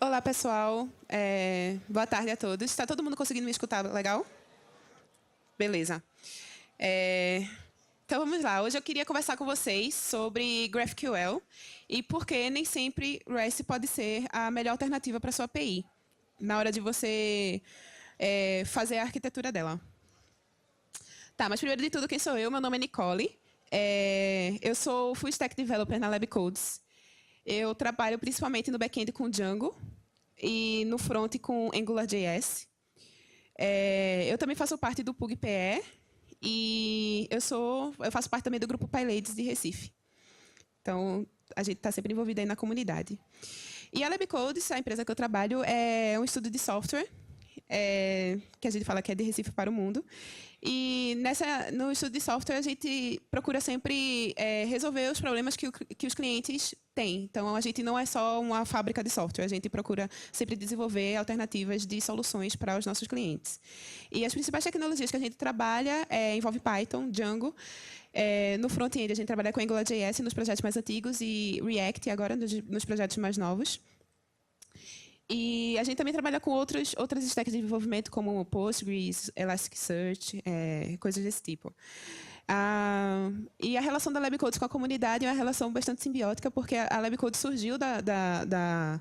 Olá, pessoal. Boa tarde a todos. Está todo mundo conseguindo me escutar legal? Beleza. Então, vamos lá. Hoje eu queria conversar com vocês sobre GraphQL e por que nem sempre REST pode ser a melhor alternativa para a sua API na hora de você fazer a arquitetura dela. Tá, mas primeiro de tudo, quem sou eu? Meu nome é Nicole. Eu sou Full Stack Developer na LabCodes. Eu trabalho principalmente no back-end com Django e no front com AngularJS. Eu também faço parte do PUG-PE e eu faço parte também do grupo PyLadies de Recife. Então, a gente está sempre envolvido aí na comunidade. E a LabCodes, a empresa que eu trabalho, é um estúdio de software, que a gente fala que é de Recife para o mundo. E no estudo de software, a gente procura sempre resolver os problemas que os clientes têm. Então, a gente não é só uma fábrica de software, a gente procura sempre desenvolver alternativas de soluções para os nossos clientes. E as principais tecnologias que a gente trabalha envolvem Python, Django. No front-end, a gente trabalha com AngularJS nos projetos mais antigos e React agora nos projetos mais novos. E a gente também trabalha com outras stacks de desenvolvimento, como Postgres, Elasticsearch, coisas desse tipo. E a relação da LabCodes com a comunidade é uma relação bastante simbiótica, porque a LabCodes surgiu da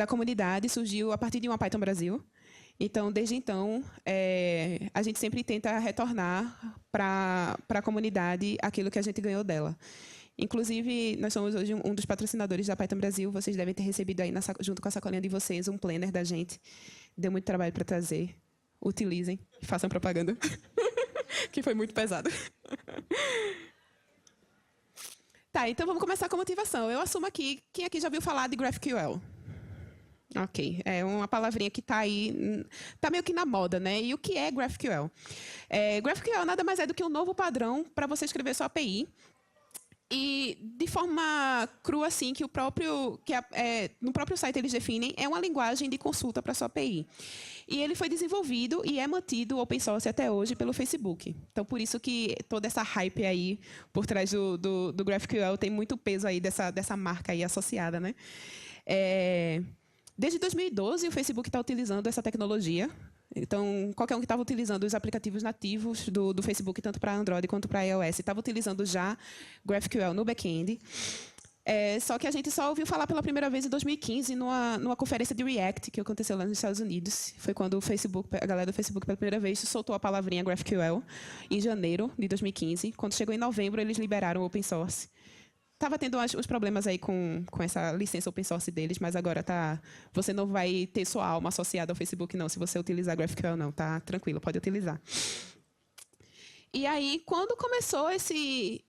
comunidade, surgiu a partir de uma Python Brasil. Então, desde então, a gente sempre tenta retornar para a comunidade aquilo que a gente ganhou dela. Inclusive, nós somos hoje um dos patrocinadores da Python Brasil. Vocês devem ter recebido aí, junto com a sacolinha de vocês, um planner da gente. Deu muito trabalho para trazer. Utilizem, façam propaganda, que foi muito pesado. Tá, então vamos começar com a motivação. Eu assumo aqui, quem aqui já ouviu falar de GraphQL? Ok, é uma palavrinha que está aí, está meio que na moda, né? E o que é GraphQL? GraphQL nada mais é do que um novo padrão para você escrever sua API. E, de forma crua, assim, no próprio site eles definem, é uma linguagem de consulta para a sua API. E ele foi desenvolvido e é mantido open source até hoje pelo Facebook. Então, por isso que toda essa hype aí por trás do GraphQL tem muito peso aí dessa marca aí associada, né? Desde 2012, o Facebook está utilizando essa tecnologia. Então, qualquer um que estava utilizando os aplicativos nativos do Facebook, tanto para Android quanto para iOS, estava utilizando já GraphQL no back-end. Só que a gente só ouviu falar pela primeira vez em 2015, numa conferência de React, que aconteceu lá nos Estados Unidos. Foi quando a galera do Facebook, pela primeira vez, soltou a palavrinha GraphQL, em janeiro de 2015. Quando chegou em novembro, eles liberaram o open source. Estava tendo uns problemas aí com essa licença open source deles, mas agora você não vai ter sua alma associada ao Facebook, não, se você utilizar GraphQL, não. Tá tranquilo, pode utilizar. E aí, quando começou esse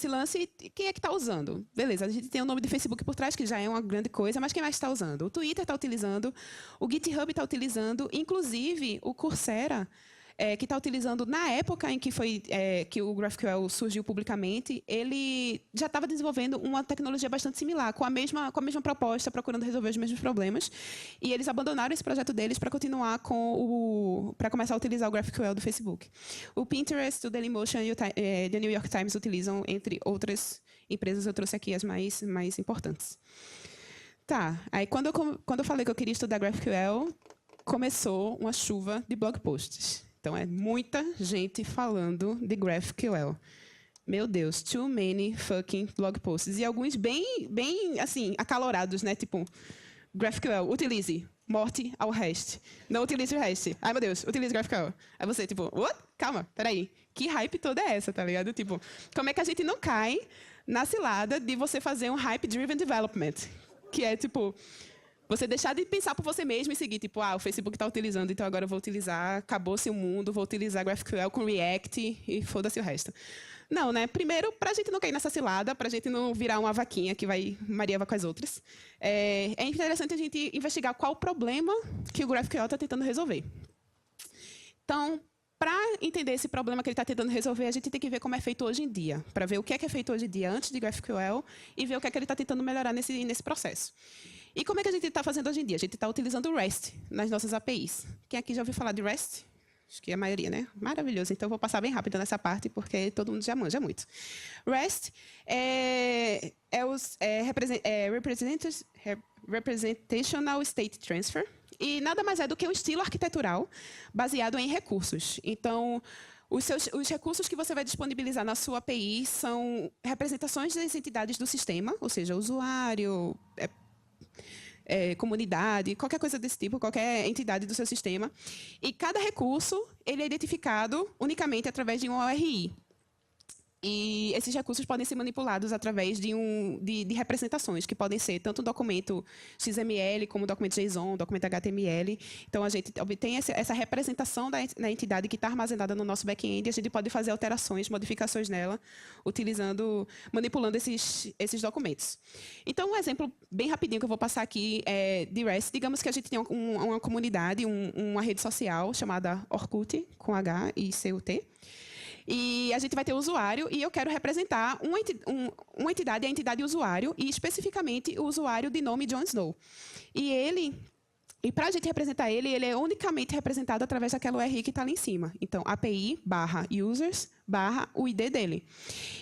lance, quem é que está usando? Beleza, a gente tem o nome do Facebook por trás, que já é uma grande coisa, mas quem mais está usando? O Twitter está utilizando, o GitHub está utilizando, inclusive o Coursera, que está utilizando, na época em que o GraphQL surgiu publicamente, ele já estava desenvolvendo uma tecnologia bastante similar, com a mesma proposta, procurando resolver os mesmos problemas. E eles abandonaram esse projeto deles para continuar para começar a utilizar o GraphQL do Facebook. O Pinterest, o Dailymotion e o The New York Times utilizam, entre outras empresas. Eu trouxe aqui as mais importantes. Tá, aí quando eu falei que eu queria estudar GraphQL, começou uma chuva de blog posts. Então, é muita gente falando de GraphQL. Meu Deus, too many fucking blog posts. E alguns bem assim, acalorados, né? Tipo, GraphQL, utilize, morte ao REST. Não utilize o REST. Ai, meu Deus, utilize GraphQL. Aí você, tipo, what? Calma, peraí. Que hype toda é essa, tá ligado? Tipo, como é que a gente não cai na cilada de você fazer um hype-driven development? Que é, tipo, você deixar de pensar por você mesmo e seguir, tipo, o Facebook está utilizando, então agora eu vou utilizar, acabou-se o mundo, vou utilizar GraphQL com React e foda-se o resto. Não, né? Primeiro, para a gente não cair nessa cilada, para a gente não virar uma vaquinha que Maria vai com as outras, é interessante a gente investigar qual o problema que o GraphQL está tentando resolver. Então, para entender esse problema que ele está tentando resolver, a gente tem que ver como é feito hoje em dia, para ver o que é feito hoje em dia antes de GraphQL e ver o que é que ele está tentando melhorar nesse processo. E como é que a gente está fazendo hoje em dia? A gente está utilizando o REST nas nossas APIs. Quem aqui já ouviu falar de REST? Acho que é a maioria, né? Maravilhoso. Então, eu vou passar bem rápido nessa parte, porque todo mundo já manja muito. REST Representational State Transfer, e nada mais é do que um estilo arquitetural baseado em recursos. Então, os recursos que você vai disponibilizar na sua API são representações das entidades do sistema, ou seja, usuário, comunidade, qualquer coisa desse tipo, qualquer entidade do seu sistema. E cada recurso ele é identificado unicamente através de um ORI. E esses recursos podem ser manipulados através de representações, que podem ser tanto um documento XML, como um documento JSON, um documento HTML. Então, a gente obtém essa representação da entidade que está armazenada no nosso back-end, e a gente pode fazer alterações, modificações nela, manipulando esses documentos. Então, um exemplo bem rapidinho que eu vou passar aqui é de REST. Digamos que a gente tem uma comunidade, uma rede social chamada Orkut, com H e CUT. E a gente vai ter o usuário, e eu quero representar uma entidade, a entidade usuário, e especificamente o usuário de nome Jon Snow. E para a gente representar ele é unicamente representado através daquela URI que está ali em cima. Então, API/users/ o ID dele.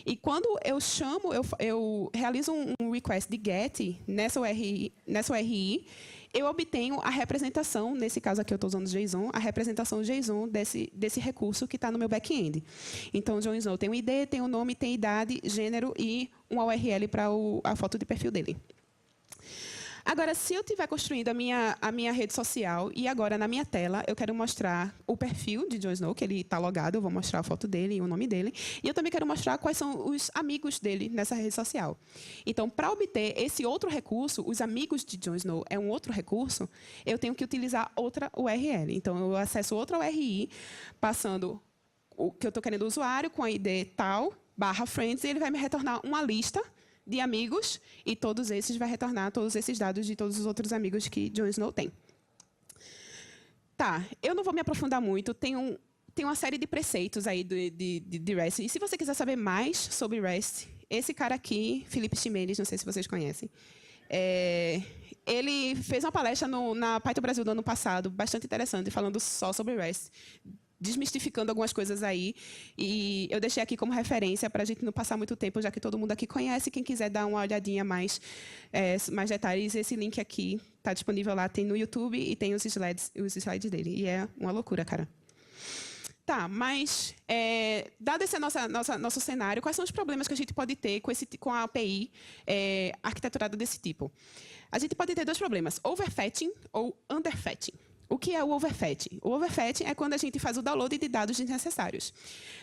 E quando eu realizo um request de GET nessa URI, eu obtenho a representação, nesse caso aqui eu estou usando JSON, a representação JSON desse recurso que está no meu back-end. Então, o Jon Snow tem um ID, tem um nome, tem idade, gênero e uma URL para a foto de perfil dele. Agora, se eu estiver construindo a minha rede social e agora na minha tela eu quero mostrar o perfil de Jon Snow, que ele está logado, eu vou mostrar a foto dele e o nome dele, e eu também quero mostrar quais são os amigos dele nessa rede social. Então, para obter esse outro recurso, os amigos de Jon Snow é um outro recurso, eu tenho que utilizar outra URL. Então, eu acesso outra URI, passando o que eu estou querendo o usuário com a ID tal, /friends, e ele vai me retornar uma lista de amigos, e todos esses vai retornar todos esses dados de todos os outros amigos que Jon Snow tem. Tá, eu não vou me aprofundar muito, tem uma série de preceitos aí de REST. E se você quiser saber mais sobre REST, esse cara aqui, Felipe Ximenes, não sei se vocês conhecem, ele fez uma palestra na Python Brasil do ano passado, bastante interessante, falando só sobre REST, desmistificando algumas coisas aí, e eu deixei aqui como referência para a gente não passar muito tempo, já que todo mundo aqui conhece. Quem quiser dar uma olhadinha mais detalhes, esse link aqui está disponível lá, tem no YouTube e tem os slides dele, e é uma loucura, cara. Tá, mas, dado esse nosso cenário, quais são os problemas que a gente pode ter com a API arquiteturada desse tipo? A gente pode ter dois problemas, overfetching ou underfetching. O que é o overfetching? O overfetching é quando a gente faz o download de dados desnecessários.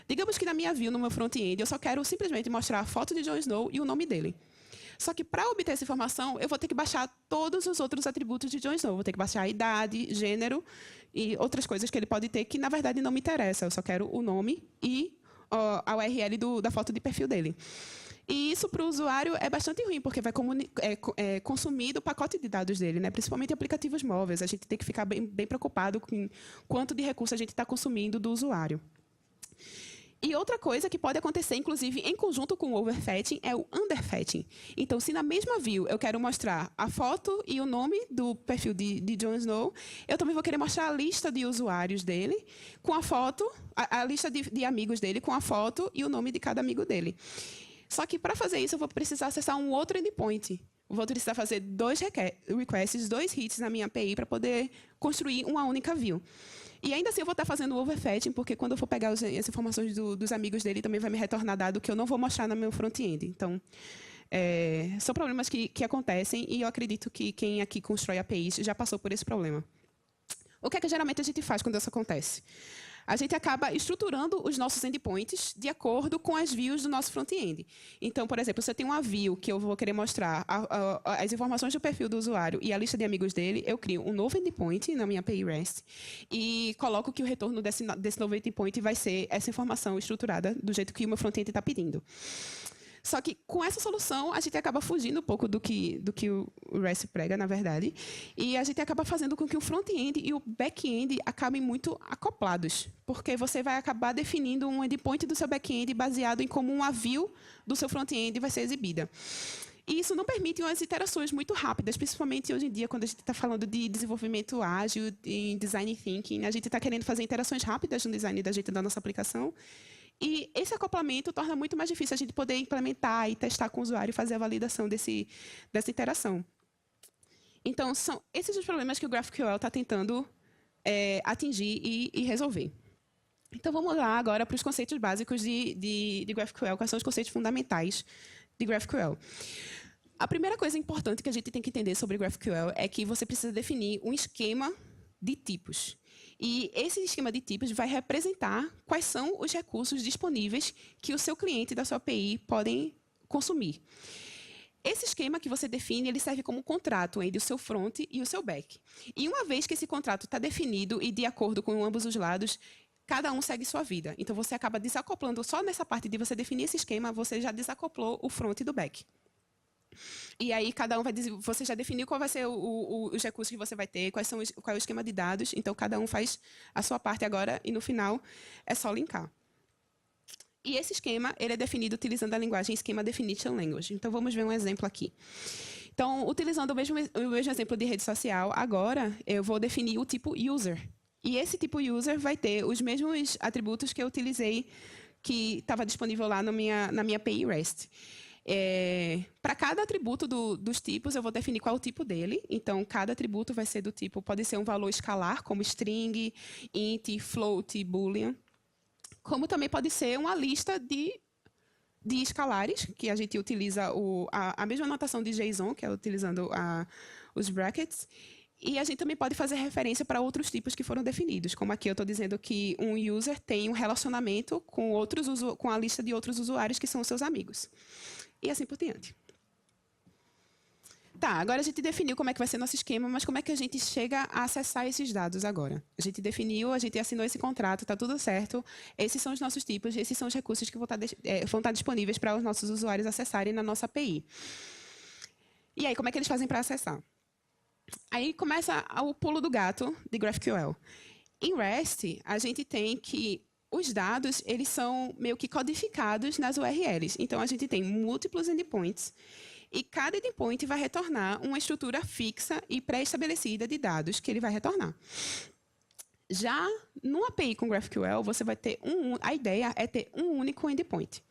Digamos que na minha view, no meu front-end, eu só quero simplesmente mostrar a foto de Jon Snow e o nome dele. Só que, para obter essa informação, eu vou ter que baixar todos os outros atributos de Jon Snow. Vou ter que baixar a idade, gênero e outras coisas que ele pode ter que, na verdade, não me interessa. Eu só quero o nome e a URL da foto de perfil dele. E isso, para o usuário, é bastante ruim, porque vai consumir do pacote de dados dele, né? Principalmente em aplicativos móveis. A gente tem que ficar bem preocupado com quanto de recurso a gente está consumindo do usuário. E outra coisa que pode acontecer, inclusive, em conjunto com o overfetching, é o underfetching. Então, se na mesma view eu quero mostrar a foto e o nome do perfil de Jon Snow, eu também vou querer mostrar a lista de usuários dele com a foto, a lista de amigos dele com a foto e o nome de cada amigo dele. Só que, para fazer isso, eu vou precisar acessar um outro endpoint. Vou precisar fazer 2 requests, 2 hits na minha API para poder construir uma única view. E ainda assim eu vou estar fazendo o overfetching, porque quando eu for pegar as informações dos amigos dele, também vai me retornar dado que eu não vou mostrar no meu front-end. Então, são problemas que acontecem, e eu acredito que quem aqui constrói APIs já passou por esse problema. O que é que geralmente a gente faz quando isso acontece? A gente acaba estruturando os nossos endpoints de acordo com as views do nosso front-end. Então, por exemplo, se eu tenho uma view que eu vou querer mostrar as informações do perfil do usuário e a lista de amigos dele, eu crio um novo endpoint na minha API REST e coloco que o retorno desse novo endpoint vai ser essa informação estruturada do jeito que o meu front-end está pedindo. Só que, com essa solução, a gente acaba fugindo um pouco do que o REST prega, na verdade, e a gente acaba fazendo com que o front-end e o back-end acabem muito acoplados, porque você vai acabar definindo um endpoint do seu back-end baseado em como uma view do seu front-end vai ser exibida. E isso não permite umas iterações muito rápidas, principalmente hoje em dia, quando a gente está falando de desenvolvimento ágil, em design thinking, a gente está querendo fazer iterações rápidas no design da nossa aplicação. E esse acoplamento torna muito mais difícil a gente poder implementar e testar com o usuário e fazer a validação dessa interação. Então, são esses os problemas que o GraphQL está tentando atingir e resolver. Então, vamos lá agora para os conceitos básicos de GraphQL, quais são os conceitos fundamentais de GraphQL. A primeira coisa importante que a gente tem que entender sobre GraphQL é que você precisa definir um esquema de tipos. E esse esquema de tipos vai representar quais são os recursos disponíveis que o seu cliente da sua API podem consumir. Esse esquema que você define, ele serve como um contrato entre o seu front e o seu back. E uma vez que esse contrato está definido e de acordo com ambos os lados, cada um segue sua vida. Então, você acaba desacoplando só nessa parte de você definir esse esquema, você já desacoplou o front do back. E aí, cada um vai dizer, você já definiu qual vai ser os recursos que você vai ter, qual é o esquema de dados. Então, cada um faz a sua parte agora e, no final, é só linkar. E esse esquema ele é definido utilizando a linguagem Schema Definition Language. Então, vamos ver um exemplo aqui. Então, utilizando o mesmo exemplo de rede social, agora eu vou definir o tipo user. E esse tipo user vai ter os mesmos atributos que eu utilizei, que estava disponível lá na minha API REST. Para cada atributo dos tipos, eu vou definir qual é o tipo dele. Então, cada atributo vai ser do tipo, pode ser um valor escalar, como string, int, float, boolean. Como também pode ser uma lista de escalares, que a gente utiliza a mesma notação de JSON, que é utilizando os brackets. E a gente também pode fazer referência para outros tipos que foram definidos. Como aqui eu estou dizendo que um user tem um relacionamento com a lista de outros usuários que são os seus amigos. E assim por diante. Tá, agora a gente definiu como é que vai ser nosso esquema, mas como é que a gente chega a acessar esses dados agora? A gente definiu, a gente assinou esse contrato, está tudo certo. Esses são os nossos tipos, esses são os recursos que vão estar disponíveis para os nossos usuários acessarem na nossa API. E aí, como é que eles fazem para acessar? Aí começa o pulo do gato de GraphQL. Em REST, a gente tem que os dados eles são meio que codificados nas URLs. Então, a gente tem múltiplos endpoints e cada endpoint vai retornar uma estrutura fixa e pré-estabelecida de dados que ele vai retornar. Já no API com GraphQL, você vai ter a ideia é ter um único endpoint.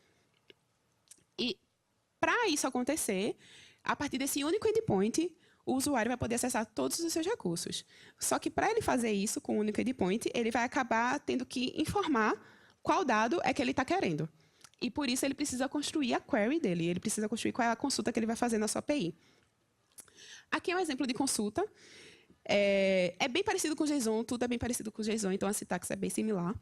E para isso acontecer, a partir desse único endpoint, o usuário vai poder acessar todos os seus recursos. Só que para ele fazer isso com um único endpoint, ele vai acabar tendo que informar qual dado é que ele está querendo. E, por isso, ele precisa construir a query dele. Ele precisa construir qual é a consulta que ele vai fazer na sua API. Aqui é um exemplo de consulta. É bem parecido com o JSON, tudo é bem parecido com o JSON, então a sintaxe é bem similar.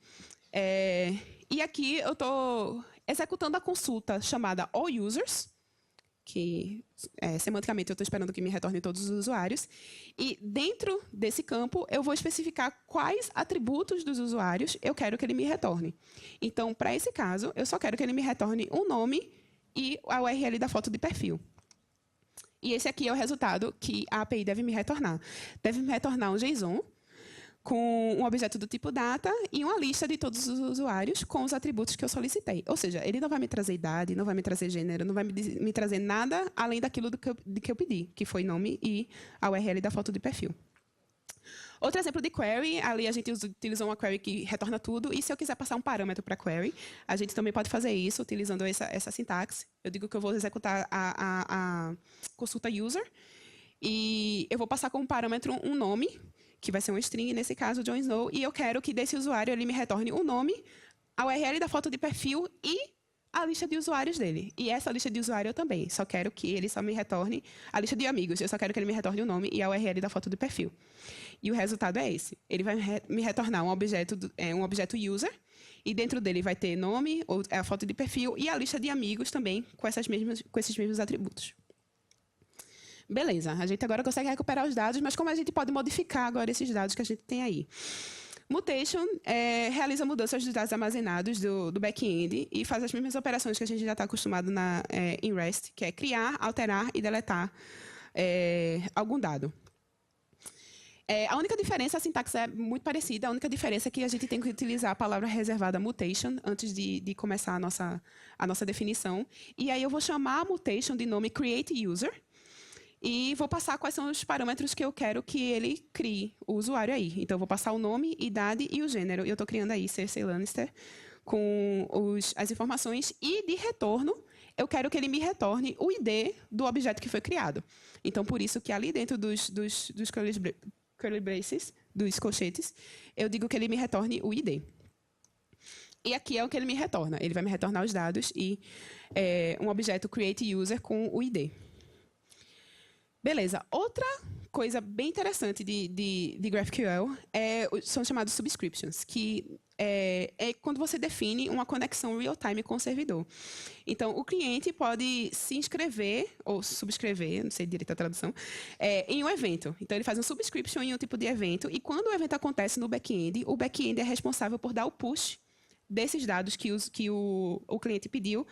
E aqui eu estou executando a consulta chamada AllUsers, que semanticamente eu estou esperando que me retorne todos os usuários. E dentro desse campo, eu vou especificar quais atributos dos usuários eu quero que ele me retorne. Então, para esse caso, eu só quero que ele me retorne um nome e a URL da foto de perfil. E esse aqui é o resultado que a API deve me retornar. Deve me retornar um JSON com um objeto do tipo data e uma lista de todos os usuários com os atributos que eu solicitei. Ou seja, ele não vai me trazer idade, não vai me trazer gênero, não vai me trazer nada além daquilo que eu pedi, que foi nome e a URL da foto de perfil. Outro exemplo de query, ali a gente utilizou uma query que retorna tudo, e se eu quiser passar um parâmetro para a query, a gente também pode fazer isso utilizando essa sintaxe. Eu digo que eu vou executar a consulta user, e eu vou passar como parâmetro um nome, que vai ser um string, nesse caso, Jon Snow, e eu quero que desse usuário ele me retorne o nome, a URL da foto de perfil e a lista de usuários dele. E essa lista de usuário eu também. Só quero que ele só me retorne a lista de amigos. Eu só quero que ele me retorne o nome e a URL da foto de perfil. E o resultado é esse. Ele vai me retornar um objeto user, e dentro dele vai ter nome, ou a foto de perfil, e a lista de amigos também, com esses mesmos atributos. Beleza, a gente agora consegue recuperar os dados, mas como a gente pode modificar agora esses dados que a gente tem aí? Mutation realiza mudanças dos dados armazenados do back-end e faz as mesmas operações que a gente já está acostumado em REST, que é criar, alterar e deletar algum dado. A única diferença, a sintaxe é muito parecida, a única diferença é que a gente tem que utilizar a palavra reservada mutation antes de começar a nossa definição. E aí eu vou chamar a mutation de nome createUser, e vou passar quais são os parâmetros que eu quero que ele crie, o usuário aí. Então, eu vou passar o nome, idade e o gênero. E eu estou criando aí Cersei Lannister com as informações. E, de retorno, eu quero que ele me retorne o ID do objeto que foi criado. Então, por isso que ali dentro dos curly braces, dos colchetes, eu digo que ele me retorne o ID. E aqui é o que ele me retorna. Ele vai me retornar os dados e um objeto createUser com o ID. Beleza. Outra coisa bem interessante de GraphQL são chamados subscriptions, que é quando você define uma conexão real-time com o servidor. Então, o cliente pode se inscrever, ou subscrever, não sei direito a tradução, em um evento. Então, ele faz um subscription em um tipo de evento, e quando o evento acontece no back-end, o back-end é responsável por dar o push desses dados que o cliente pediu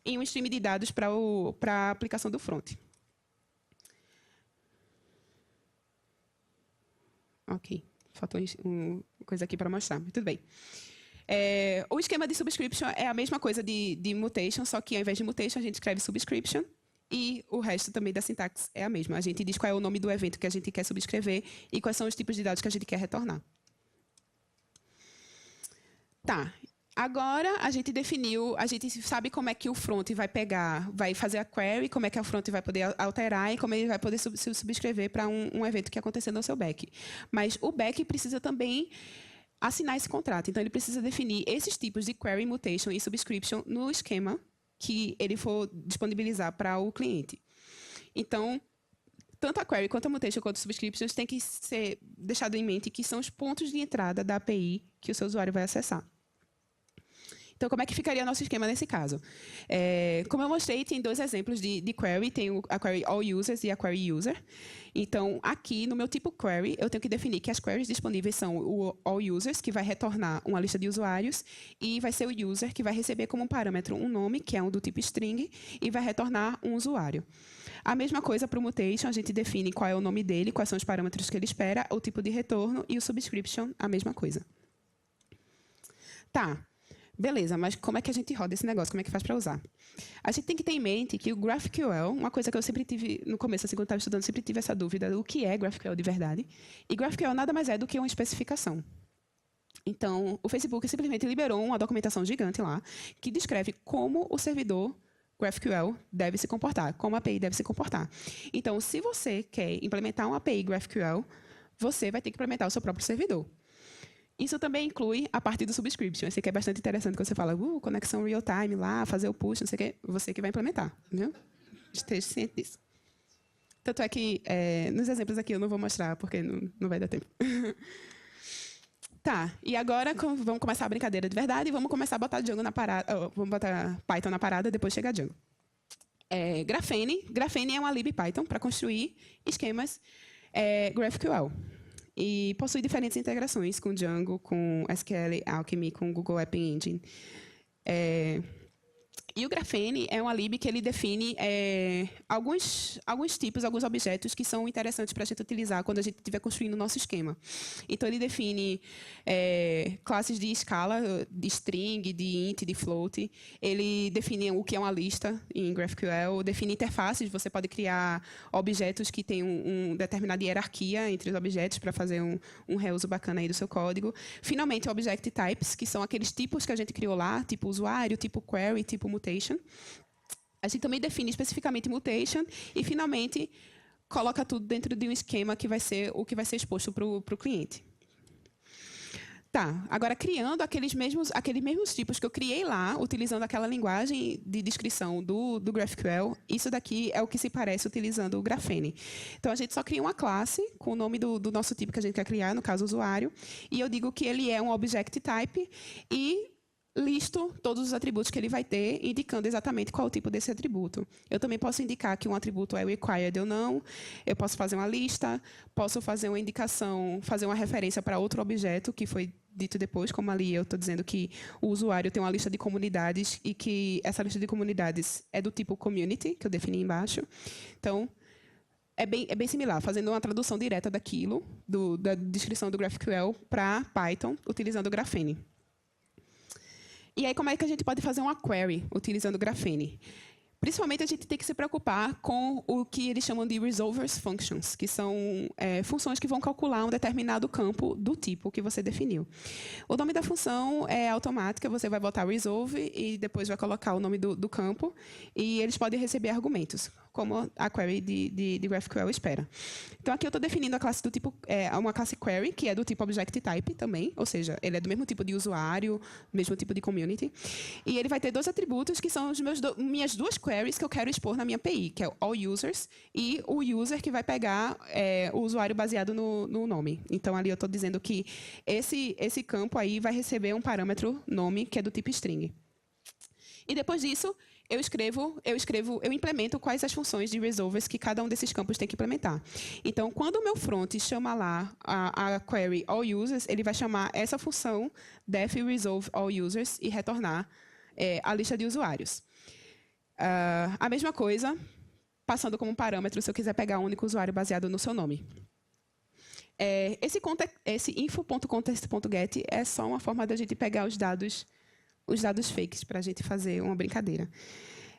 em um stream de dados para a aplicação do front. Ok, faltou uma coisa aqui para mostrar, mas tudo bem. O esquema de subscription é a mesma coisa de mutation, só que ao invés de mutation, a gente escreve subscription e o resto também da sintaxe é a mesma. A gente diz qual é o nome do evento que a gente quer subscrever e quais são os tipos de dados que a gente quer retornar. Tá. Agora, a gente definiu, a gente sabe como é que o front vai fazer a query, como é que o front vai poder alterar e como ele vai poder se subscrever para um evento que aconteceu no seu back. Mas o back precisa também assinar esse contrato. Então, ele precisa definir esses tipos de query, mutation e subscription no esquema que ele for disponibilizar para o cliente. Então, tanto a query quanto a mutation quanto a subscriptions tem que ser deixado em mente que são os pontos de entrada da API que o seu usuário vai acessar. Então, como é que ficaria nosso esquema nesse caso? Como eu mostrei, tem dois exemplos de query. Tem a query AllUsers e a query user. Então, aqui, no meu tipo query, eu tenho que definir que as queries disponíveis são o AllUsers, que vai retornar uma lista de usuários, e vai ser o user, que vai receber como parâmetro um nome, que é um do tipo string, e vai retornar um usuário. A mesma coisa para o mutation, a gente define qual é o nome dele, quais são os parâmetros que ele espera, o tipo de retorno, e o subscription, a mesma coisa. Tá. Beleza, mas como é que a gente roda esse negócio? Como é que faz para usar? A gente tem que ter em mente que o GraphQL, uma coisa que eu sempre tive, no começo, assim, quando estava estudando, sempre tive essa dúvida do que é GraphQL de verdade. E GraphQL nada mais é do que uma especificação. Então, o Facebook simplesmente liberou uma documentação gigante lá, que descreve como o servidor GraphQL deve se comportar, como a API deve se comportar. Então, se você quer implementar uma API GraphQL, você vai ter que implementar o seu próprio servidor. Isso também inclui a parte do subscription. Esse aqui é bastante interessante, quando você fala, conexão real-time lá, fazer o push, não sei o quê, você que vai implementar, viu? Esteja ciente disso. Tanto é que, nos exemplos aqui, eu não vou mostrar, porque não vai dar tempo. Tá, e agora vamos começar a brincadeira de verdade e vamos começar a botar Django na parada, vamos botar Python na parada, depois chega Django. Grafene é uma lib Python para construir esquemas GraphQL. E possui diferentes integrações com Django, com SQL, Alchemy, com Google App Engine. E o Grafene é uma lib que ele define alguns tipos, alguns objetos que são interessantes para a gente utilizar quando a gente estiver construindo o nosso esquema. Então, ele define classes de escala, de string, de int, de float. Ele define o que é uma lista em GraphQL, define interfaces. Você pode criar objetos que têm uma determinada hierarquia entre os objetos para fazer um reuso bacana aí do seu código. Finalmente, Object Types, que são aqueles tipos que a gente criou lá, tipo usuário, tipo query, tipo mutation. A gente também define especificamente mutation e, finalmente, coloca tudo dentro de um esquema que vai ser o que vai ser exposto para o cliente. Tá, agora criando aqueles mesmos tipos que eu criei lá, utilizando aquela linguagem de descrição do GraphQL, isso daqui é o que se parece utilizando o Grafene. Então, a gente só cria uma classe com o nome do nosso tipo que a gente quer criar, no caso, usuário, e eu digo que ele é um object type e listo todos os atributos que ele vai ter, indicando exatamente qual é o tipo desse atributo. Eu também posso indicar que um atributo é required ou não, eu posso fazer uma lista, posso fazer uma indicação, fazer uma referência para outro objeto, que foi dito depois, como ali eu estou dizendo que o usuário tem uma lista de comunidades e que essa lista de comunidades é do tipo community, que eu defini embaixo. Então, é bem similar, fazendo uma tradução direta daquilo, da descrição do GraphQL para Python, utilizando o Grafene. E aí, como é que a gente pode fazer uma query utilizando o Grafene? Principalmente, a gente tem que se preocupar com o que eles chamam de resolvers functions, que são funções que vão calcular um determinado campo do tipo que você definiu. O nome da função é automática, você vai botar resolve e depois vai colocar o nome do campo, e eles podem receber argumentos, como a query de GraphQL espera. Então, aqui eu estou definindo a classe do tipo, uma classe query, que é do tipo object type também, ou seja, ele é do mesmo tipo de usuário, mesmo tipo de community, e ele vai ter dois atributos que são minhas duas queries que eu quero expor na minha API, que é o allUsers e o user que vai pegar o usuário baseado no nome. Então, ali eu estou dizendo que esse campo aí vai receber um parâmetro nome, que é do tipo string. E depois disso, eu implemento quais as funções de resolvers que cada um desses campos tem que implementar. Então, quando o meu front chama lá a query allUsers, ele vai chamar essa função def resolve allUsers e retornar a lista de usuários. A mesma coisa, passando como parâmetro, se eu quiser pegar um único usuário baseado no seu nome. Esse info.context.get é só uma forma da gente pegar os dados fakes para a gente fazer uma brincadeira.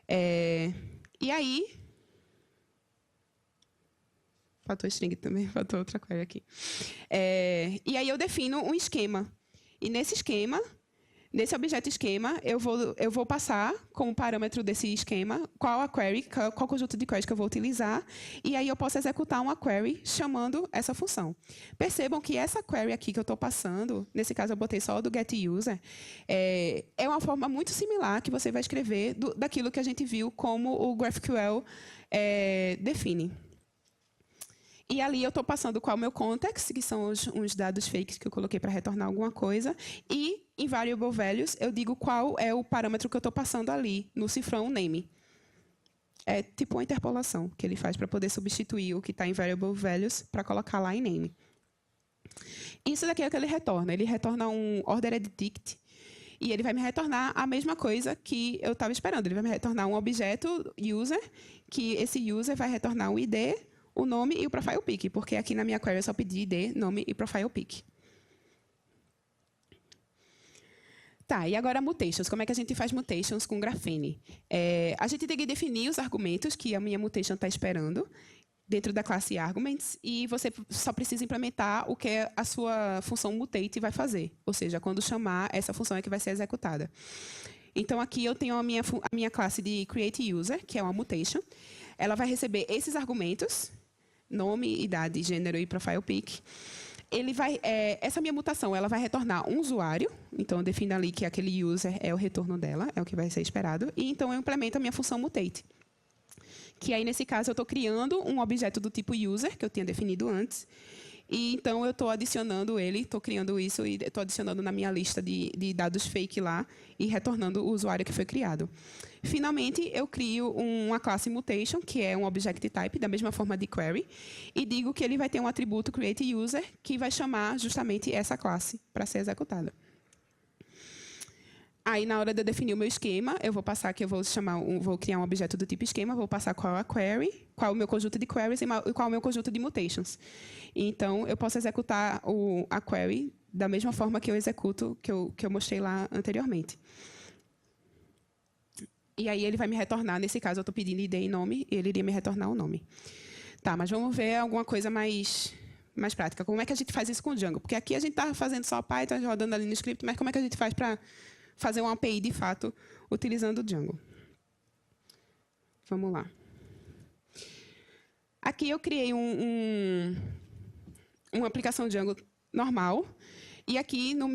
E aí... Faltou string também, faltou outra query aqui. E aí eu defino um esquema. E nesse esquema, nesse objeto esquema, eu vou passar como parâmetro desse esquema qual a query, qual conjunto de queries que eu vou utilizar, e aí eu posso executar uma query chamando essa função. Percebam que essa query aqui que eu estou passando, nesse caso eu botei só o do getUser, é uma forma muito similar que você vai escrever daquilo que a gente viu como o GraphQL define. E ali eu estou passando qual é o meu context, que são uns dados fakes que eu coloquei para retornar alguma coisa. E, em variable values, eu digo qual é o parâmetro que eu estou passando ali, no cifrão name. É tipo uma interpolação que ele faz para poder substituir o que está em variable values para colocar lá em name. Isso daqui é o que ele retorna. Ele retorna um ordered ticket. E ele vai me retornar a mesma coisa que eu estava esperando. Ele vai me retornar um objeto user, que esse user vai retornar um ID, o nome e o profile pic, porque aqui na minha query eu só pedi ID, nome e profile pic. Tá, e agora mutations. Como é que a gente faz mutations com Graphene? A gente tem que definir os argumentos que a minha mutation está esperando dentro da classe arguments, e você só precisa implementar o que a sua função mutate vai fazer. Ou seja, quando chamar, essa função é que vai ser executada. Então, aqui eu tenho a minha classe de createUser, que é uma mutation. Ela vai receber esses argumentos, nome, idade, gênero e profile pic. Essa minha mutação ela vai retornar um usuário. Então, eu defino ali que aquele user é o retorno dela, é o que vai ser esperado. E, então, eu implemento a minha função mutate. Que aí, nesse caso, eu estou criando um objeto do tipo user, que eu tinha definido antes. E, então, eu estou adicionando ele, estou criando isso e estou adicionando na minha lista de dados fake lá e retornando o usuário que foi criado. Finalmente, eu crio uma classe mutation, que é um object type, da mesma forma de query, e digo que ele vai ter um atributo createUser, que vai chamar justamente essa classe para ser executada. Aí, na hora de eu definir o meu esquema, eu vou passar que eu vou criar um objeto do tipo esquema, vou passar qual a query, qual o meu conjunto de queries e qual o meu conjunto de mutations. Então, eu posso executar a query da mesma forma que eu executo, que eu mostrei lá anteriormente. E aí, ele vai me retornar, nesse caso, eu estou pedindo ID e nome, e ele iria me retornar o nome. Tá, mas vamos ver alguma coisa mais prática. Como é que a gente faz isso com o Django? Porque aqui a gente está fazendo só Python, rodando ali no script, mas como é que a gente faz para fazer uma API, de fato, utilizando o Django? Vamos lá. Aqui eu criei uma aplicação Django normal. E aqui, nos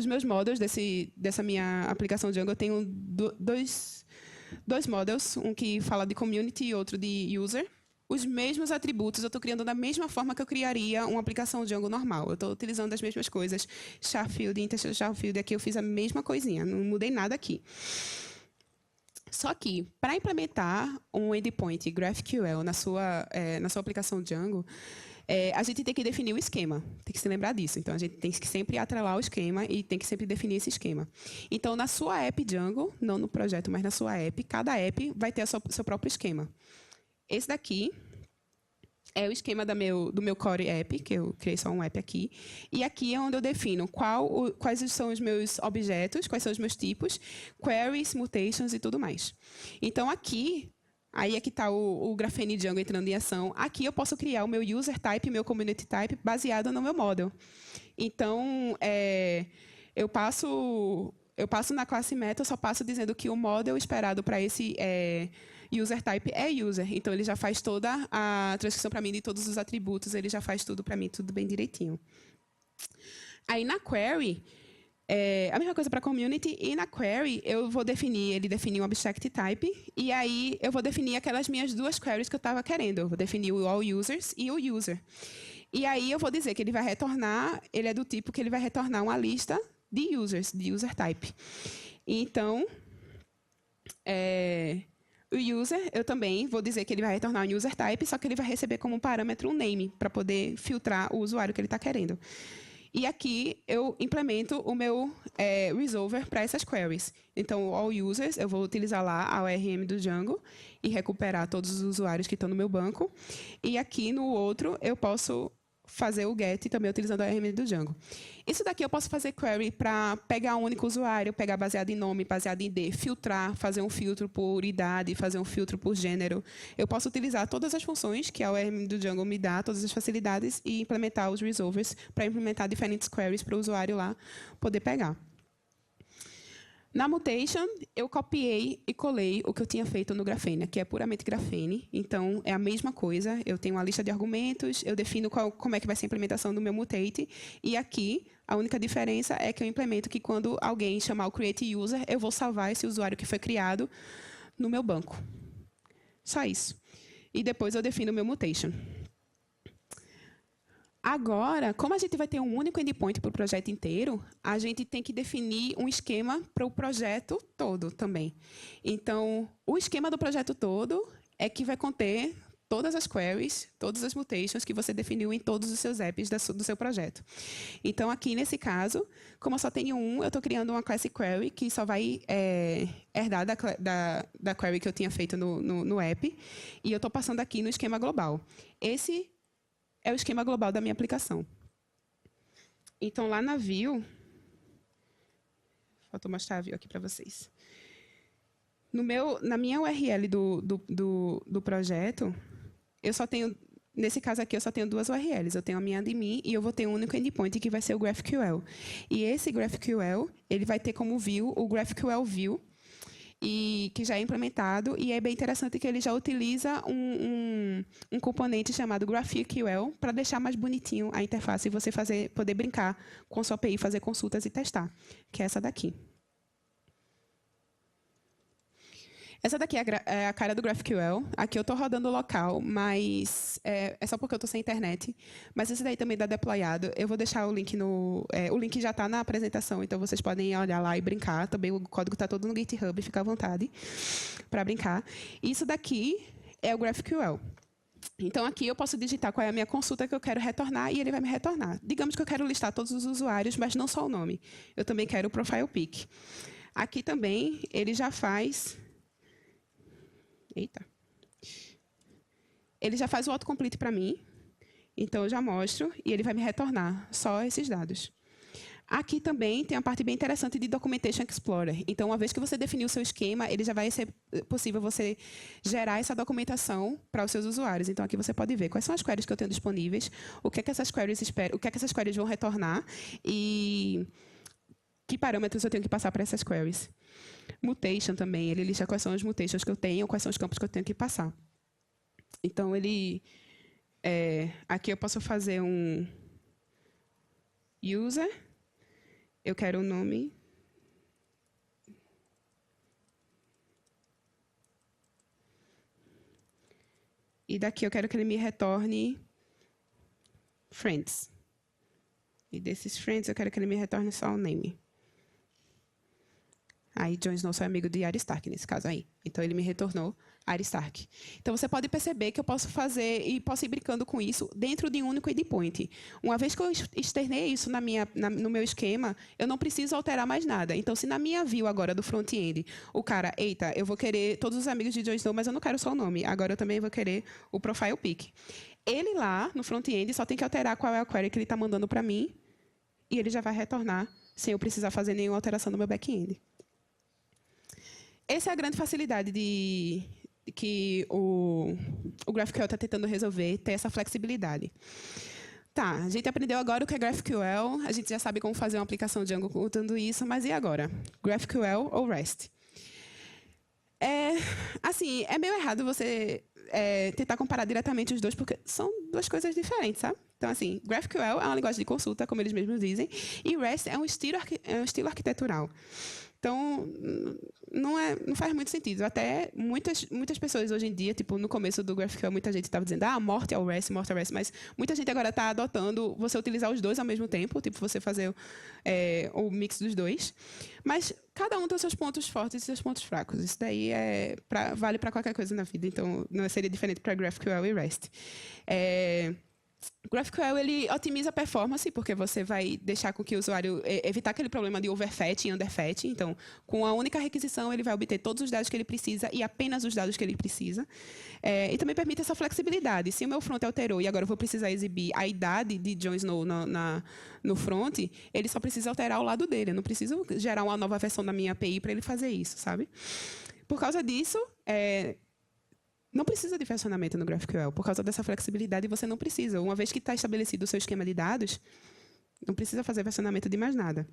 meus models dessa minha aplicação Django, eu tenho dois models, um que fala de community e outro de user. Os mesmos atributos eu estou criando da mesma forma que eu criaria uma aplicação Django normal. Eu estou utilizando as mesmas coisas. Charfield, integer charfield, aqui eu fiz a mesma coisinha. Não mudei nada aqui. Só que, para implementar um endpoint GraphQL na sua aplicação Django, a gente tem que definir o esquema. Tem que se lembrar disso. Então, a gente tem que sempre atrelar o esquema e tem que sempre definir esse esquema. Então, na sua app Django, não no projeto, mas na sua app, cada app vai ter o seu próprio esquema. Esse daqui é o esquema do meu Core App, que eu criei só um app aqui. E aqui é onde eu defino quais são os meus objetos, quais são os meus tipos, queries, mutations e tudo mais. Então, aqui, aí é que está o Graphene Django entrando em ação. Aqui eu posso criar o meu user type, meu community type, baseado no meu model. Então, eu passo na classe meta, eu só passo dizendo que o model esperado para esse user type é user. Então, ele já faz toda a transcrição para mim de todos os atributos, ele já faz tudo para mim, tudo bem direitinho. Aí, na query, a mesma coisa para community, e na query eu vou ele definir um object type, e aí eu vou definir aquelas minhas duas queries que eu estava querendo. Eu vou definir o all users e o user. E aí eu vou dizer que ele vai retornar, ele é do tipo que ele vai retornar uma lista de users, de user type. Então, o user, eu também vou dizer que ele vai retornar um user type, só que ele vai receber como parâmetro um name, para poder filtrar o usuário que ele está querendo. E aqui eu implemento o meu resolver para essas queries. Então, o all users, eu vou utilizar lá a ORM do Django e recuperar todos os usuários que estão no meu banco. E aqui no outro, eu posso fazer o get também utilizando a ORM do Django. Isso daqui eu posso fazer query para pegar um único usuário, pegar baseado em nome, baseado em ID, filtrar, fazer um filtro por idade, fazer um filtro por gênero. Eu posso utilizar todas as funções que a ORM do Django me dá, todas as facilidades, e implementar os resolvers para implementar diferentes queries para o usuário lá poder pegar. Na mutation, eu copiei e colei o que eu tinha feito no Graphene, que é puramente Graphene. Então, é a mesma coisa. Eu tenho uma lista de argumentos, eu defino como é que vai ser a implementação do meu mutate. E aqui, a única diferença é que eu implemento que quando alguém chamar o create user, eu vou salvar esse usuário que foi criado no meu banco. Só isso. E depois eu defino o meu mutation. Agora, como a gente vai ter um único endpoint para o projeto inteiro, a gente tem que definir um esquema para o projeto todo também. Então, o esquema do projeto todo é que vai conter todas as queries, todas as mutations que você definiu em todos os seus apps do seu projeto. Então, aqui nesse caso, como eu só tenho um, eu estou criando uma classe query que só vai herdar da query que eu tinha feito no app, e eu estou passando aqui no esquema global. Esse é o esquema global da minha aplicação. Então, lá na view, faltou mostrar a view aqui para vocês. Na minha URL do projeto, eu só tenho, nesse caso aqui, eu só tenho duas URLs. Eu tenho a minha admin e eu vou ter um único endpoint, que vai ser o GraphQL. E esse GraphQL, ele vai ter como view o GraphQL View, que já é implementado, e é bem interessante que ele já utiliza um componente chamado GraphQL para deixar mais bonitinho a interface e você poder brincar com a sua API, fazer consultas e testar, que é essa daqui. Essa daqui é a cara do GraphQL. Aqui eu estou rodando local, mas é só porque eu estou sem internet. Mas esse daí também dá deployado. Eu vou deixar o link o link já está na apresentação, então vocês podem olhar lá e brincar. Também o código está todo no GitHub, fica à vontade para brincar. Isso daqui é o GraphQL. Então, aqui eu posso digitar qual é a minha consulta que eu quero retornar e ele vai me retornar. Digamos que eu quero listar todos os usuários, mas não só o nome. Eu também quero o profile pic. Aqui também ele já faz... Eita. Ele já faz o autocomplete para mim, então eu já mostro e ele vai me retornar só esses dados. Aqui também tem a parte bem interessante de Documentation Explorer. Então, uma vez que você definiu o seu esquema, ele já vai ser possível você gerar essa documentação para os seus usuários. Então, aqui você pode ver quais são as queries que eu tenho disponíveis, o que é que essas queries vão retornar e que parâmetros eu tenho que passar para essas queries. Mutation também, ele lista quais são as mutations que eu tenho, quais são os campos que eu tenho que passar. Então, aqui eu posso fazer um user, eu quero o nome, e daqui eu quero que ele me retorne friends. E desses friends eu quero que ele me retorne só o name. Aí, Jon Snow é amigo de Arya Stark, nesse caso aí. Então, ele me retornou Arya Stark. Então, você pode perceber que eu posso fazer e posso ir brincando com isso dentro de um único endpoint. Uma vez que eu externei isso no meu esquema, eu não preciso alterar mais nada. Então, se na minha view agora do front-end, o cara, eita, eu vou querer todos os amigos de Jon Snow, mas eu não quero só o nome. Agora, eu também vou querer o profile pic. ele lá, no front-end, só tem que alterar qual é a query que ele está mandando para mim e ele já vai retornar sem eu precisar fazer nenhuma alteração no meu back-end. Essa é a grande facilidade que o GraphQL está tentando resolver, ter essa flexibilidade. Tá, a gente aprendeu agora o que é GraphQL, a gente já sabe como fazer uma aplicação Django com tudo isso, mas e agora? GraphQL ou REST? Assim, é meio errado você tentar comparar diretamente os dois, porque são duas coisas diferentes, sabe? Então, assim, GraphQL é uma linguagem de consulta, como eles mesmos dizem, e REST é um estilo arquitetural. Então, não faz muito sentido. Até muitas pessoas hoje em dia, tipo, no começo do GraphQL, muita gente estava dizendo, morte ao REST, mas muita gente agora está adotando você utilizar os dois ao mesmo tempo, tipo, você fazer o mix dos dois. Mas cada um tem os seus pontos fortes e seus pontos fracos. Isso daí vale para qualquer coisa na vida. Então, não seria diferente para GraphQL e REST. GraphQL ele otimiza a performance, porque você vai deixar com que o usuário evitar aquele problema de overfetch e underfetch. Então, com a única requisição, ele vai obter todos os dados que ele precisa e apenas os dados que ele precisa. E também permite essa flexibilidade. Se o meu front alterou e agora eu vou precisar exibir a idade de Jon Snow no front, ele só precisa alterar o lado dele. Eu não preciso gerar uma nova versão da minha API para ele fazer isso, sabe? Por causa disso, não precisa de versionamento no GraphQL. Por causa dessa flexibilidade, você não precisa. Uma vez que está estabelecido o seu esquema de dados, não precisa fazer versionamento de mais nada.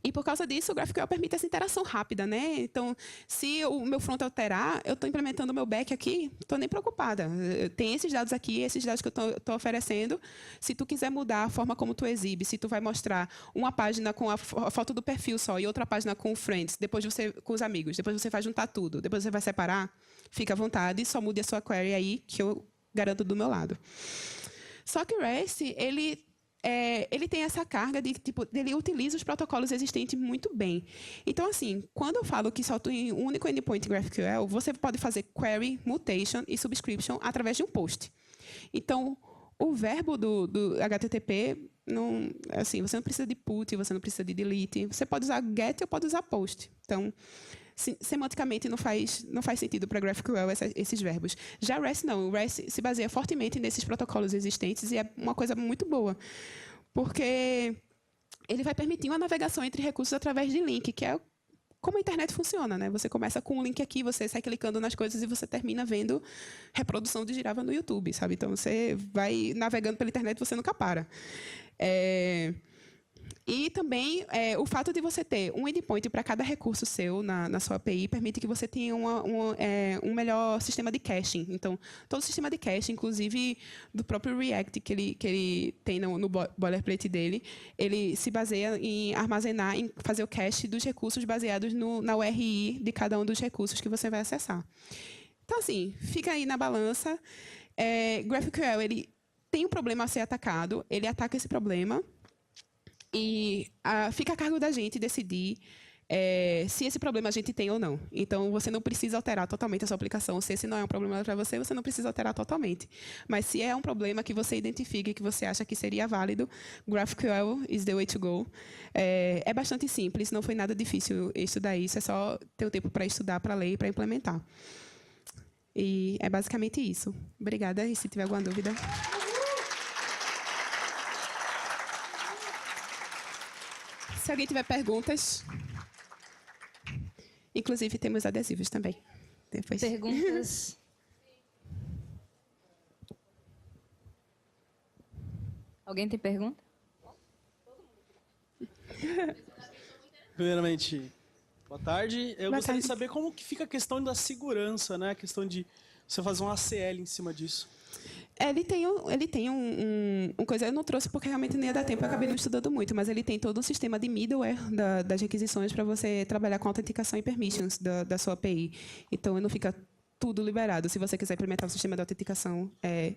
E, por causa disso, o GraphQL permite essa interação rápida, né? Então, se o meu front alterar, eu estou implementando o meu back aqui, não estou nem preocupada. Tem esses dados aqui, esses dados que eu estou oferecendo. Se tu quiser mudar a forma como tu exibe, se tu vai mostrar uma página com a foto do perfil só e outra página com friends, depois você com os amigos, depois você vai juntar tudo, depois você vai separar, fica à vontade, só mude a sua query aí, que eu garanto do meu lado. Só que o REST, ele tem essa carga de tipo, ele utiliza os protocolos existentes muito bem. Então, assim, quando eu falo que só tem um único endpoint em GraphQL, você pode fazer query, mutation e subscription através de um post. Então, o verbo do HTTP, assim, você não precisa de put, você não precisa de delete. Você pode usar get ou pode usar post. Então, semanticamente não faz sentido para GraphQL esses verbos. Já REST não. O REST se baseia fortemente nesses protocolos existentes e é uma coisa muito boa, porque ele vai permitir uma navegação entre recursos através de link, que é como a internet funciona, né? Você começa com um link aqui, você sai clicando nas coisas e você termina vendo reprodução de girafa no YouTube, sabe? Então, você vai navegando pela internet e você nunca para. E também o fato de você ter um endpoint para cada recurso seu na sua API permite que você tenha um melhor sistema de caching. Então, todo o sistema de caching, inclusive do próprio React que ele tem no boilerplate dele, ele se baseia em armazenar, em fazer o cache dos recursos baseados na URI de cada um dos recursos que você vai acessar. Então, assim, fica aí na balança. GraphQL ele tem um problema a ser atacado, ele ataca esse problema. E fica a cargo da gente decidir se esse problema a gente tem ou não. Então, você não precisa alterar totalmente a sua aplicação. Se esse não é um problema para você, você não precisa alterar totalmente. Mas, se é um problema que você identifica e que você acha que seria válido, GraphQL is the way to go. É bastante simples, não foi nada difícil estudar isso. É só ter o tempo para estudar, para ler e para implementar. E é basicamente isso. Obrigada. E se tiver alguma dúvida... Se alguém tiver perguntas, inclusive temos adesivos também. Depois. Perguntas? Alguém tem pergunta? Primeiramente, boa tarde. Eu gostaria de saber como que fica a questão da segurança, né? A questão de você fazer um ACL em cima disso. Ele tem um coisa, eu não trouxe porque realmente nem ia dar tempo, eu acabei não estudando muito, mas ele tem todo um sistema de middleware das requisições para você trabalhar com autenticação e permissions da sua API. Então, não fica tudo liberado. Se você quiser implementar o sistema de autenticação,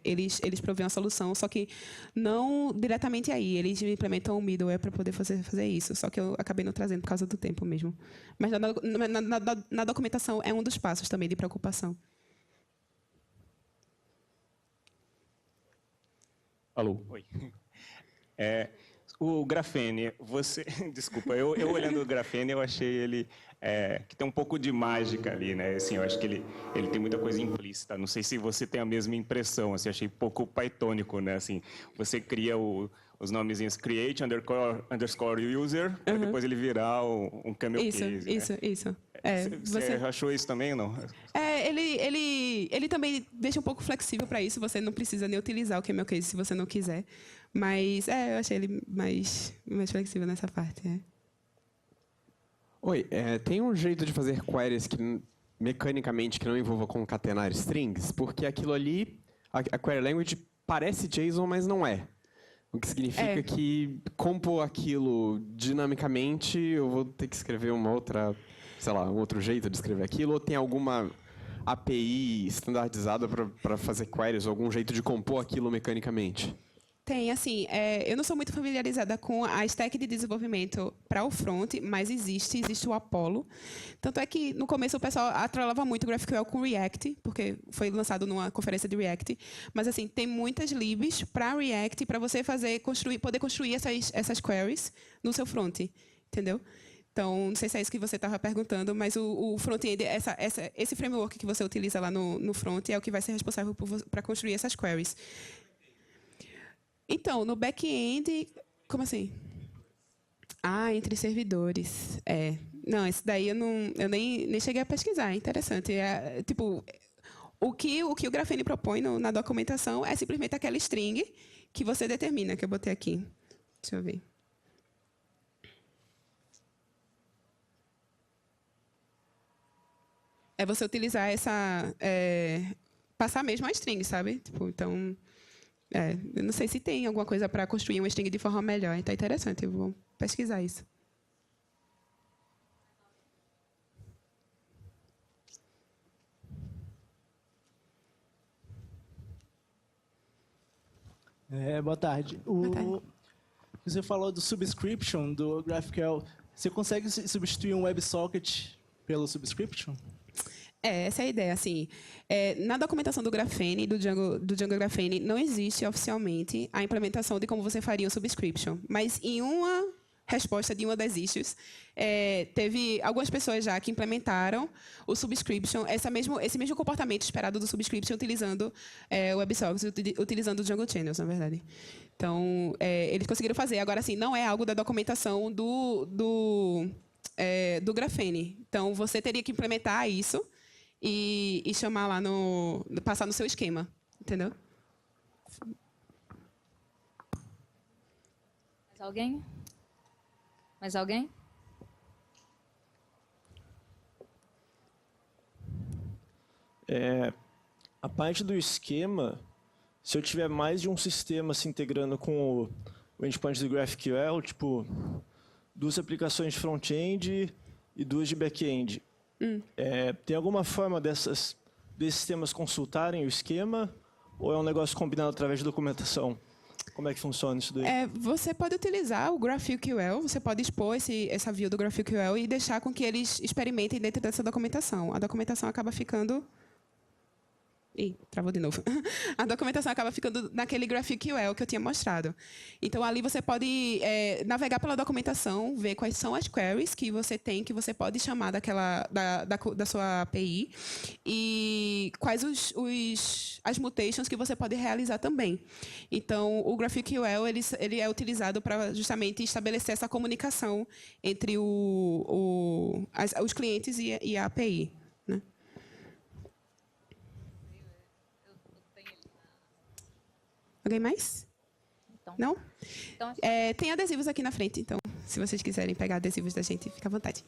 eles provêm uma solução, só que não diretamente aí. Eles implementam o middleware para poder fazer isso, só que eu acabei não trazendo por causa do tempo mesmo. Mas na documentação é um dos passos também de preocupação. Alô. Oi. O Grafene, você... Desculpa, eu olhando o Grafene, eu achei ele que tem um pouco de mágica ali, né? Assim, eu acho que ele tem muita coisa implícita. Não sei se você tem a mesma impressão, assim, achei pouco pythonico, né? Assim, você cria os nomezinhos create underscore user, para depois ele virar um camel case. Isso. Você achou isso também ou não? Ele também deixa um pouco flexível para isso. Você não precisa nem utilizar o camel case se você não quiser. Mas eu achei ele mais flexível nessa parte. Oi, tem um jeito de fazer queries mecanicamente que não envolva concatenar strings? Porque aquilo ali, a query language parece JSON, mas não é. O que significa que compor aquilo dinamicamente, eu vou ter que escrever um outro jeito de escrever aquilo, ou tem alguma API standardizada para fazer queries, ou algum jeito de compor aquilo mecanicamente? Tem, assim, eu não sou muito familiarizada com a stack de desenvolvimento para o front, mas existe o Apollo. Tanto é que, no começo, o pessoal atrelava muito o GraphQL com React, porque foi lançado numa conferência de React. Mas, assim, tem muitas libs para React, para você poder construir essas queries no seu front, entendeu? Então, não sei se é isso que você estava perguntando, mas o front-end, esse framework que você utiliza lá no front é o que vai ser responsável para construir essas queries. Então, no back-end... Como assim? Entre servidores. Não, esse daí eu nem cheguei a pesquisar. É interessante. O que o Grafene propõe na documentação é simplesmente aquela string que você determina, que eu botei aqui. Deixa eu ver. É você utilizar passar mesmo a string, sabe? Então... eu não sei se tem alguma coisa para construir uma string de forma melhor. Então, é interessante, eu vou pesquisar isso. Boa tarde. Boa tarde. Você falou do subscription, do GraphQL. Você consegue substituir um WebSocket pelo subscription? Essa é a ideia. Assim, na documentação do Grafene, do Django Grafene, não existe oficialmente a implementação de como você faria um subscription. Mas em uma resposta de uma das issues, teve algumas pessoas já que implementaram o subscription, esse mesmo comportamento esperado do subscription utilizando o WebSockets, utilizando o Django Channels, na verdade. Então, eles conseguiram fazer. Agora, assim, não é algo da documentação do Grafene. Então, você teria que implementar isso e chamar lá passar no seu esquema, entendeu? Mais alguém? Mais alguém? A parte do esquema, se eu tiver mais de um sistema se integrando com o endpoint do GraphQL, tipo, 2 aplicações de front-end e 2 de back-end, tem alguma forma desses sistemas consultarem o esquema ou é um negócio combinado através de documentação? Como é que funciona isso daí? Você pode utilizar o GraphQL, você pode expor essa view do GraphQL e deixar com que eles experimentem dentro dessa documentação. A documentação acaba ficando... travou de novo. A documentação acaba ficando naquele GraphQL que eu tinha mostrado. Então, ali você pode navegar pela documentação, ver quais são as queries que você tem, que você pode chamar da sua API e quais as mutations que você pode realizar também. Então, o GraphQL ele é utilizado para justamente estabelecer essa comunicação entre os clientes e a API. Né? Alguém mais? Então, não? Então, Tem adesivos aqui na frente, então, se vocês quiserem pegar adesivos da gente, fica à vontade.